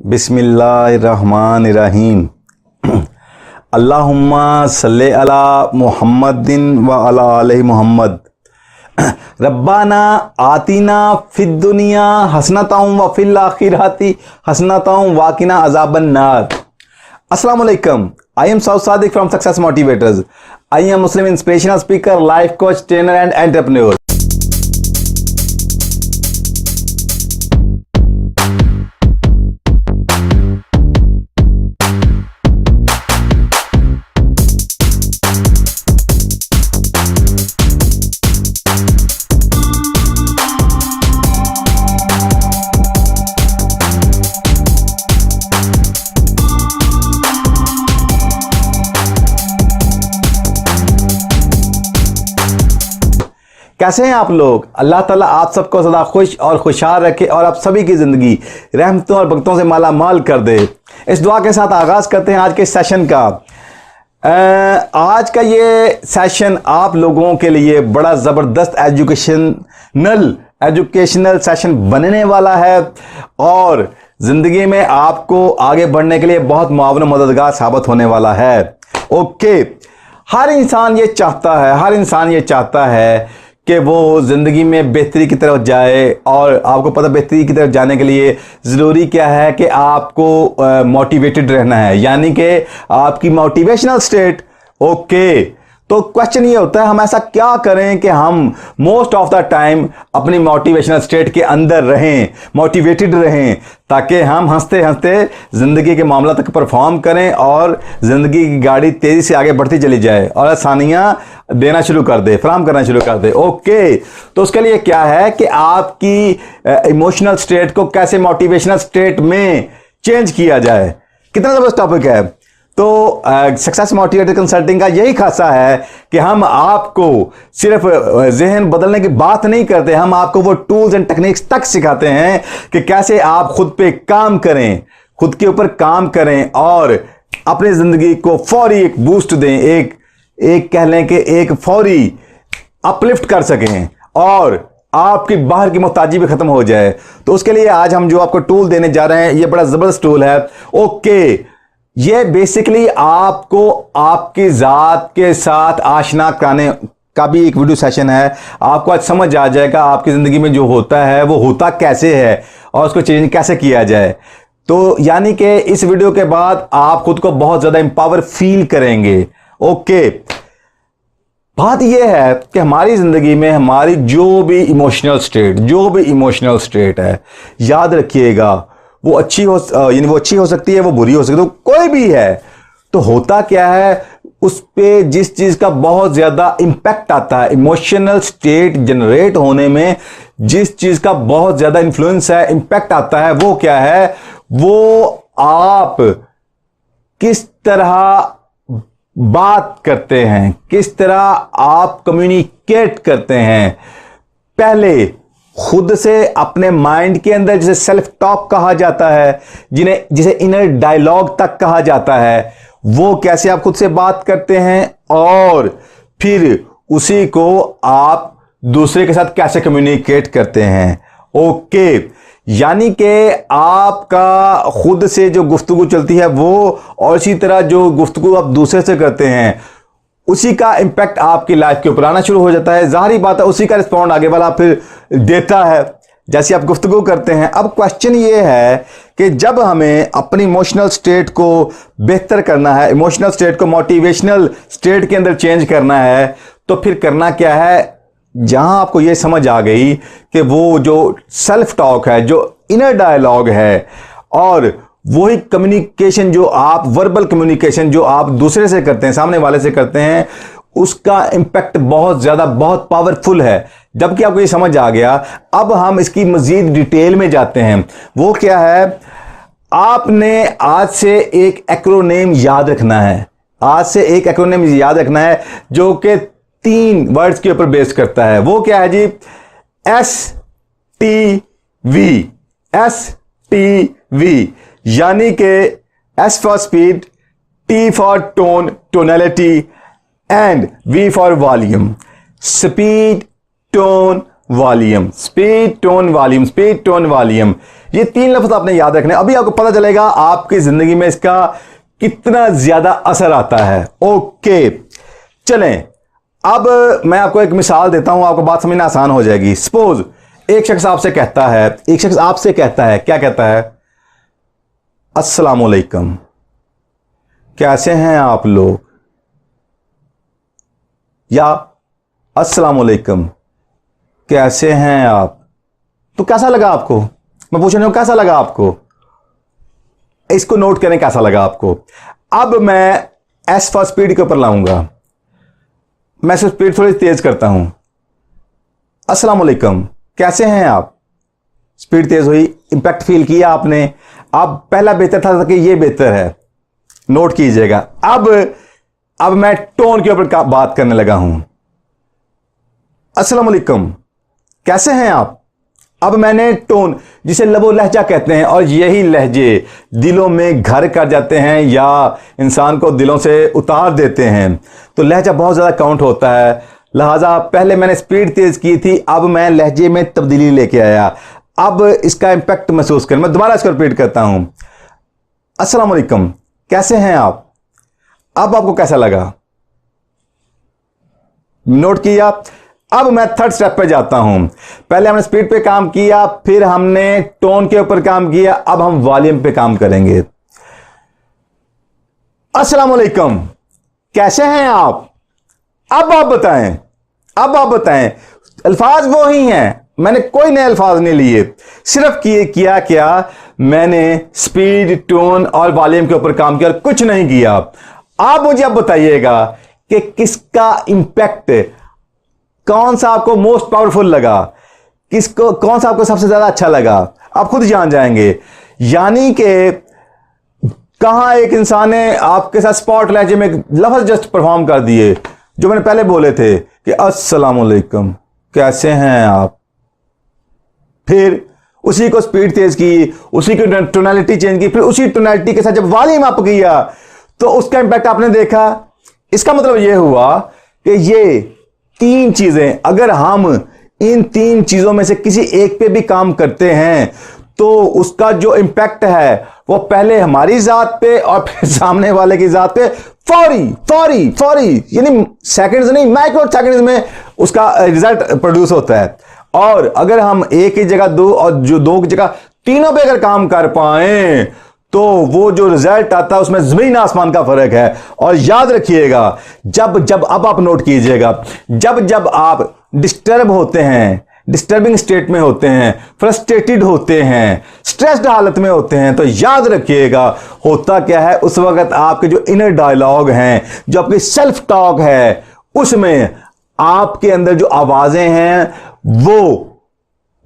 बिस्मिल्लाहिर्रहमानिर्रहीम। अल्लाहुम्मा सल्ले अला मुहम्मदिन व अला आले मुहम्मद। रब्बाना आतिना फिद दुनिया हसनतम व फिल आखिरती हसनतम वाकिना अज़ाबन नार। अस्सलाम वालेकुम। I am Saud Sadiq from Success Motivators. I am Muslim inspirational speaker, life coach, trainer and entrepreneur. कैसे हैं आप लोग? अल्लाह ताला आप सबको सदा खुश और खुशहाल रखे और आप सभी की ज़िंदगी रहमतों और बरकतों से माला माल कर दे। इस दुआ के साथ आगाज़ करते हैं आज के सेशन का। आज का ये सेशन आप लोगों के लिए बड़ा ज़बरदस्त एजुकेशनल सेशन बनने वाला है और ज़िंदगी में आपको आगे बढ़ने के लिए बहुत मुआवन मददगार साबित होने वाला है। ओके, हर इंसान ये चाहता है कि वो ज़िंदगी में बेहतरी की तरफ जाए और आपको पता बेहतरी की तरफ जाने के लिए ज़रूरी क्या है कि आपको मोटिवेटेड रहना है, यानी कि आपकी मोटिवेशनल स्टेट। ओके, तो क्वेश्चन ये होता है हम ऐसा क्या करें कि हम मोस्ट ऑफ द टाइम अपनी मोटिवेशनल स्टेट के अंदर रहें, मोटिवेटेड रहें, ताकि हम हंसते हंसते ज़िंदगी के मामला तक परफॉर्म करें और ज़िंदगी की गाड़ी तेज़ी से आगे बढ़ती चली जाए और आसानियाँ देना शुरू कर दे, फराहम करना शुरू कर दे। ओके, तो उसके लिए क्या है कि आपकी इमोशनल स्टेट को कैसे मोटिवेशनल स्टेट में चेंज किया जाए। कितना ज़बरदस्त टॉपिक है। तो सक्सेस मोटिवेटर कंसल्टिंग का यही खासा है कि हम आपको सिर्फ जहन बदलने की बात नहीं करते, हम आपको वो टूल्स एंड टेक्निक्स तक सिखाते हैं कि कैसे आप खुद पे काम करें, खुद के ऊपर काम करें और अपनी ज़िंदगी को फौरी एक बूस्ट दें, एक कह लें कि एक फौरी अपलिफ्ट कर सकें और आपकी बाहर की मोहताजी भी खत्म हो जाए। तो उसके लिए आज हम जो आपको टूल देने जा रहे हैं ये बड़ा ज़बरदस्त टूल है। ओके, ये बेसिकली आपको आपकी ज़ात के साथ आशना कराने का भी एक वीडियो सेशन है। आपको आज समझ आ जाएगा आपकी ज़िंदगी में जो होता है वो होता कैसे है और उसको चेंज कैसे किया जाए। तो यानी कि इस वीडियो के बाद आप खुद को बहुत ज़्यादा एम्पावर फील करेंगे। ओके, बात यह है कि हमारी ज़िंदगी में हमारी जो भी इमोशनल स्टेट है, याद रखिएगा वो अच्छी हो सकती है, वो बुरी हो सकती है, तो कोई भी है। तो होता क्या है, उस पे जिस चीज़ का बहुत ज़्यादा इम्पैक्ट आता है, इमोशनल स्टेट जनरेट होने में जिस चीज़ का बहुत ज़्यादा इन्फ्लुएंस है, इम्पैक्ट आता है, वो क्या है, वो आप किस तरह बात करते हैं, किस तरह आप कम्युनिकेट करते हैं। पहले खुद से अपने माइंड के अंदर, जिसे सेल्फ टॉक कहा जाता है, जिसे इनर डायलॉग तक कहा जाता है, वो कैसे आप खुद से बात करते हैं और फिर उसी को आप दूसरे के साथ कैसे कम्युनिकेट करते हैं। ओके, यानी कि आपका खुद से जो गुफ्तगू चलती है वो और इसी तरह जो गुफ्तगू आप दूसरे से करते हैं उसी का इम्पैक्ट आपकी लाइफ के ऊपर आना शुरू हो जाता है। जाहिर बात है उसी का रिस्पॉन्ड आगे वाला फिर देता है जैसे आप गुफ्तगू करते हैं। अब क्वेश्चन ये है कि जब हमें अपनी इमोशनल स्टेट को बेहतर करना है, इमोशनल स्टेट को मोटिवेशनल स्टेट के अंदर चेंज करना है, तो फिर करना क्या है। जहां आपको ये समझ आ गई कि वो जो सेल्फ टॉक है, जो इनर डायलॉग है और वही कम्युनिकेशन जो आप वर्बल कम्युनिकेशन जो आप दूसरे से करते हैं, सामने वाले से करते हैं, उसका इम्पैक्ट बहुत ज़्यादा बहुत पावरफुल है। जबकि आपको ये समझ आ गया, अब हम इसकी मज़ीद डिटेल में जाते हैं। वो क्या है, आपने आज से एक एक्रोनेम याद रखना है। जो कि 3 वर्ड्स के ऊपर बेस करता है। वो क्या है जी, STV, यानी कि S for speed, T for tone, tonality and V for volume. Speed, tone, volume, speed, tone, volume, speed, tone, volume, ये 3 लफ्ज आपने याद रखने। अभी आपको पता चलेगा आपकी जिंदगी में इसका कितना ज्यादा असर आता है। ओके, चलें, अब मैं आपको एक मिसाल देता हूं, आपको बात समझना आसान हो जाएगी। सपोज एक शख्स आपसे कहता है, क्या कहता है? अस्सलामुअलैकुम, कैसे हैं आप लोग? या अस्सलामुअलैकुम, कैसे हैं आप? तो कैसा लगा आपको? मैं पूछ रहा हूं कैसा लगा आपको? इसको नोट करें, कैसा लगा आपको? अब मैं एस फॉर स्पीड के ऊपर लाऊंगा, मैं स्पीड थोड़ी तेज करता हूं। अस्सलामुअलैकुम, कैसे हैं आप? स्पीड तेज हुई, इंपैक्ट फील किया आपने। अब पहला बेहतर था कि ये बेहतर है, नोट कीजिएगा। अब मैं टोन के ऊपर बात करने लगा हूं। अस्सलामुअलैकुम, कैसे हैं आप? अब मैंने टोन, जिसे लबो लहजा कहते हैं, और यही लहजे दिलों में घर कर जाते हैं या इंसान को दिलों से उतार देते हैं, तो लहजा बहुत ज़्यादा काउंट होता है। लिहाजा पहले मैंने स्पीड तेज़ की थी, अब मैं लहजे में तब्दीली लेके आया। अब इसका इंपैक्ट महसूस करें। मैं दोबारा इसको रिपीट करता हूं। अस्सलामुअलैकुम, कैसे हैं आप? अब आपको कैसा लगा? नोट किया। अब मैं थर्ड स्टेप पे जाता हूं। पहले हमने स्पीड पे काम किया, फिर हमने टोन के ऊपर काम किया, अब हम वॉल्यूम पे काम करेंगे। अस्सलामुअलैकुम, कैसे हैं आप? अब आप बताएं। अल्फाज वो ही हैं, मैंने कोई नए अल्फाज नहीं लिए, सिर्फ किया क्या, मैंने स्पीड, टोन और वॉल्यूम के ऊपर काम किया और कुछ नहीं किया। आप मुझे अब बताइएगा कि किसका इंपैक्ट, कौन सा आपको मोस्ट पावरफुल लगा, कौन सा आपको सबसे ज्यादा अच्छा लगा, आप खुद जान जाएंगे। यानी कि कहां एक इंसान ने आपके साथ स्पॉट लहजे में लफ्ज जस्ट परफॉर्म कर दिए, जो मैंने पहले बोले थे कि अस्सलामुअलैकुम, कैसे हैं आप? फिर उसी को स्पीड तेज की, उसी की टोनैलिटी चेंज की, फिर उसी टोनैलिटी के साथ जब वॉल्यूम अप किया तो उसका इंपैक्ट आपने देखा। इसका मतलब यह हुआ कि ये 3 चीजें, अगर हम इन 3 चीजों में से किसी एक पे भी काम करते हैं तो उसका जो इंपैक्ट है वो पहले हमारी जात पे और फिर सामने वाले की जात पे फौरी, यानी सेकंड्स नहीं, माइक्रो सेकंड्स में उसका रिजल्ट प्रोड्यूस होता है। और अगर हम एक की जगह 2 और जो 2 की जगह 3 पे अगर काम कर पाए तो वो जो रिजल्ट आता है उसमें जमीन आसमान का फर्क है। और याद रखिएगा, जब अब आप नोट कीजिएगा, जब आप डिस्टर्ब होते हैं, डिस्टर्बिंग स्टेट में होते हैं, फ्रस्ट्रेटेड होते हैं, स्ट्रेस्ड हालत में होते हैं, तो याद रखिएगा होता क्या है, उस वक्त आपके जो इनर डायलॉग हैं, जो आपकी सेल्फ टॉक है, उसमें आपके अंदर जो आवाजें हैं वो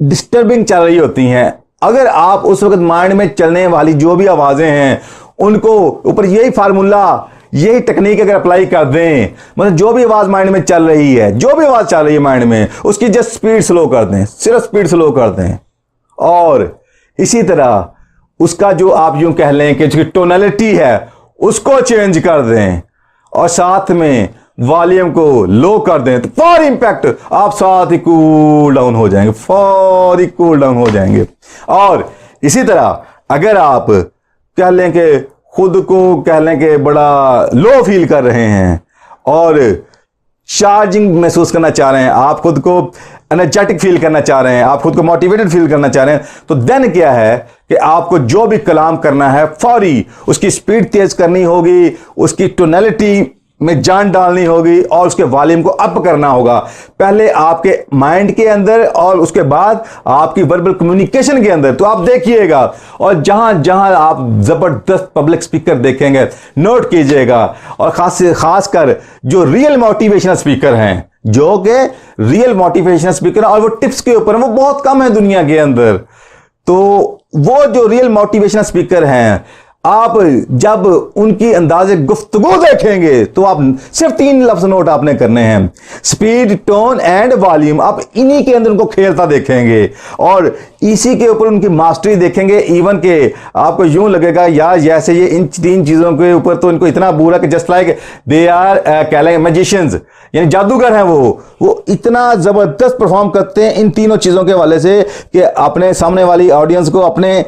डिस्टर्बिंग चल रही होती हैं। अगर आप उस वक्त माइंड में चलने वाली जो भी आवाजें हैं उनको ऊपर यही फार्मूला, यही टेक्निक अगर अप्लाई कर दें, मतलब जो भी आवाज माइंड में चल रही है, जो भी आवाज चल रही है माइंड में, उसकी जस्ट स्पीड स्लो कर दें, सिर्फ स्पीड स्लो कर दें। और इसी तरह उसका जो आप यूं कह लें कि उसकी टोनैलिटी है उसको चेंज कर दें और साथ में वॉल्यूम को लो कर दें, तो फौरी इंपैक्ट, आप साथ ही कूल डाउन हो जाएंगे, फौरी कूल डाउन हो जाएंगे। और इसी तरह अगर आप कह लें कि खुद को कह लें कि बड़ा लो फील कर रहे हैं और चार्जिंग महसूस करना चाह रहे हैं, आप खुद को एनर्जेटिक फील करना चाह रहे हैं, आप खुद को मोटिवेटेड फील करना चाह रहे हैं, तो देन क्या है कि आपको जो भी कलाम करना है फौरी उसकी स्पीड तेज करनी होगी, उसकी टोनैलिटी में जान डालनी होगी और उसके वॉल्यूम को अप करना होगा, पहले आपके माइंड के अंदर और उसके बाद आपकी वर्बल कम्युनिकेशन के अंदर। तो आप देखिएगा, और जहां जहां आप जबरदस्त पब्लिक स्पीकर देखेंगे, नोट कीजिएगा, और खासकर जो रियल मोटिवेशनल स्पीकर हैं, जो कि रियल मोटिवेशनल स्पीकर और वो टिप्स के ऊपर, वो बहुत कम है दुनिया के अंदर। तो वो जो रियल मोटिवेशनल स्पीकर हैं, आप जब उनकी अंदाज़े गुफ्तगू देखेंगे तो आप सिर्फ 3 लफ्ज नोट आपने करने हैं, स्पीड, टोन एंड वॉल्यूम। आप इन्हीं के अंदर उनको खेलता देखेंगे और इसी के ऊपर उनकी मास्टरी देखेंगे। इवन के आपको यूं लगेगा यार जैसे ये इन 3 चीज़ों के ऊपर तो इनको इतना बुरा कि जस्ट लाइक दे आर कह लेंगे मैजिशियंस, यानी जादूगर हैं। वो इतना ज़बरदस्त परफॉर्म करते हैं इन तीनों चीज़ों के हवाले से कि अपने सामने वाली ऑडियंस को अपने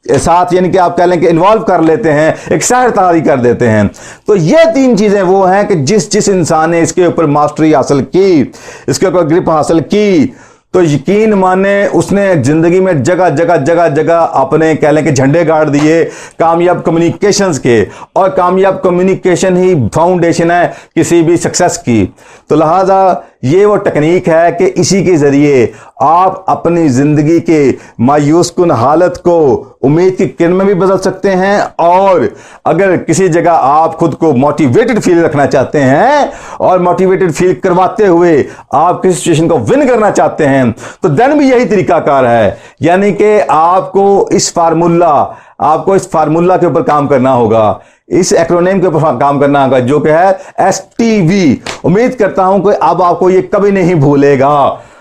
साथ यानी कि आप कह लें कि इन्वॉल्व कर लेते हैं, एक सहर तारी कर देते हैं। तो ये 3 चीज़ें वो हैं कि जिस इंसान ने इसके ऊपर मास्टरी हासिल की, इसके ऊपर ग्रिप हासिल की, तो यकीन माने उसने ज़िंदगी में जगह जगह अपने कह लें कि झंडे गाड़ दिए कामयाब कम्युनिकेशंस के, और कामयाब कम्युनिकेशन ही फाउंडेशन है किसी भी सक्सेस की। तो लिहाजा ये वो टेक्निक है कि इसी के ज़रिए आप अपनी ज़िंदगी के मायूस कुन हालत को उम्मीद की किरण में भी बदल सकते हैं, और अगर किसी जगह आप खुद को मोटिवेटेड फील रखना चाहते हैं और मोटिवेटेड फील करवाते हुए आप किसी सिचुएशन को विन करना चाहते हैं तो देन भी यही तरीकाकार है। यानी कि आपको इस फार्मूला के ऊपर काम करना होगा, इस एक्रोनिम के ऊपर काम करना होगा जो कि है STV। उम्मीद करता हूं कि अब आपको ये कभी नहीं भूलेगा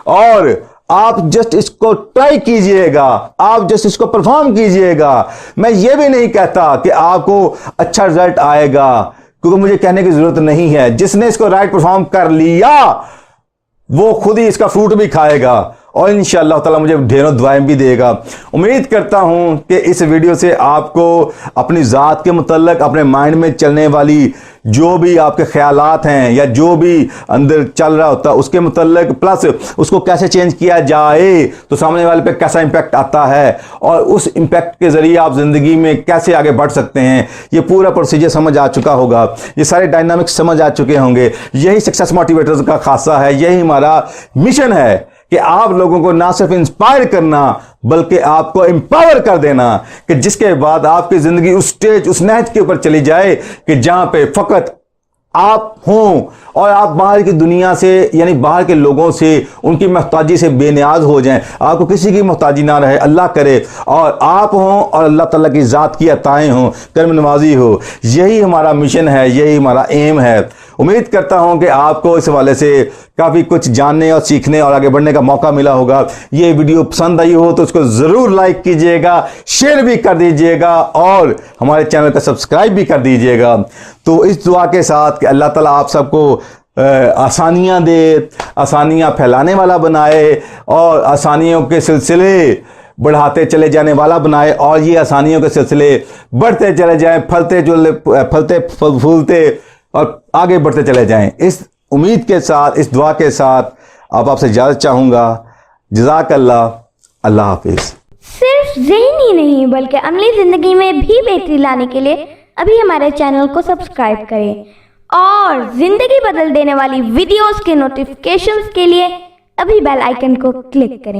और आप जस्ट इसको ट्राई कीजिएगा, आप जस्ट इसको परफॉर्म कीजिएगा। मैं ये भी नहीं कहता कि आपको अच्छा रिजल्ट आएगा, क्योंकि मुझे कहने की जरूरत नहीं है। जिसने इसको राइट परफॉर्म कर लिया वो खुद ही इसका फ्रूट भी खाएगा और इंशाअल्लाह ताला मुझे ढेरों दुआएं भी देगा। उम्मीद करता हूं कि इस वीडियो से आपको अपनी ज़ात के मुतल्लिक, अपने माइंड में चलने वाली जो भी आपके ख्यालात हैं या जो भी अंदर चल रहा होता है उसके मुतल्लिक, प्लस उसको कैसे चेंज किया जाए तो सामने वाले पे कैसा इंपैक्ट आता है और उस इंपैक्ट के ज़रिए आप ज़िंदगी में कैसे आगे बढ़ सकते हैं, ये पूरा प्रोसीजर समझ आ चुका होगा, ये सारे डायनामिक्स समझ आ चुके होंगे। यही सक्सेस मोटिवेटर्स का खासा है, यही हमारा मिशन है कि आप लोगों को ना सिर्फ इंस्पायर करना बल्कि आपको एम्पावर कर देना, कि जिसके बाद आपकी जिंदगी उस स्टेज, उस नहज के ऊपर चली जाए कि जहां पे फकत आप हों और आप बाहर की दुनिया से यानी बाहर के लोगों से उनकी मोहताजी से बेनियाज हो जाएं, आपको किसी की मोहताजी ना रहे, अल्लाह करे, और आप हों और अल्लाह ताला की ज़ात की अताएं हों, कर्म नवाजी हो। यही हमारा मिशन है, यही हमारा एम है। उम्मीद करता हूं कि आपको इस हवाले से काफ़ी कुछ जानने और सीखने और आगे बढ़ने का मौका मिला होगा। ये वीडियो पसंद आई हो तो उसको ज़रूर लाइक कीजिएगा, शेयर भी कर दीजिएगा और हमारे चैनल को सब्सक्राइब भी कर दीजिएगा। तो इस दुआ के साथ कि अल्लाह ताला आप सबको आसानियाँ दे, आसानियाँ फैलाने वाला बनाए और आसानियों के सिलसिले बढ़ाते चले जाने वाला बनाए, और ये आसानियों के सिलसिले बढ़ते चले जाएं, फलते फूलते और आगे बढ़ते चले जाएं। इस उम्मीद के साथ, इस दुआ के साथ अब आपसे इजाज़त चाहूँगा। जज़ाकल्लाह, अल्लाह हाफिज़। सिर्फ ज़हनी नहीं बल्कि अमली ज़िंदगी में भी बेहतरी लाने के लिए अभी हमारे चैनल को सब्सक्राइब करें और ज़िंदगी बदल देने वाली वीडियोस के नोटिफिकेशंस के लिए अभी बेल आइकन को क्लिक करें।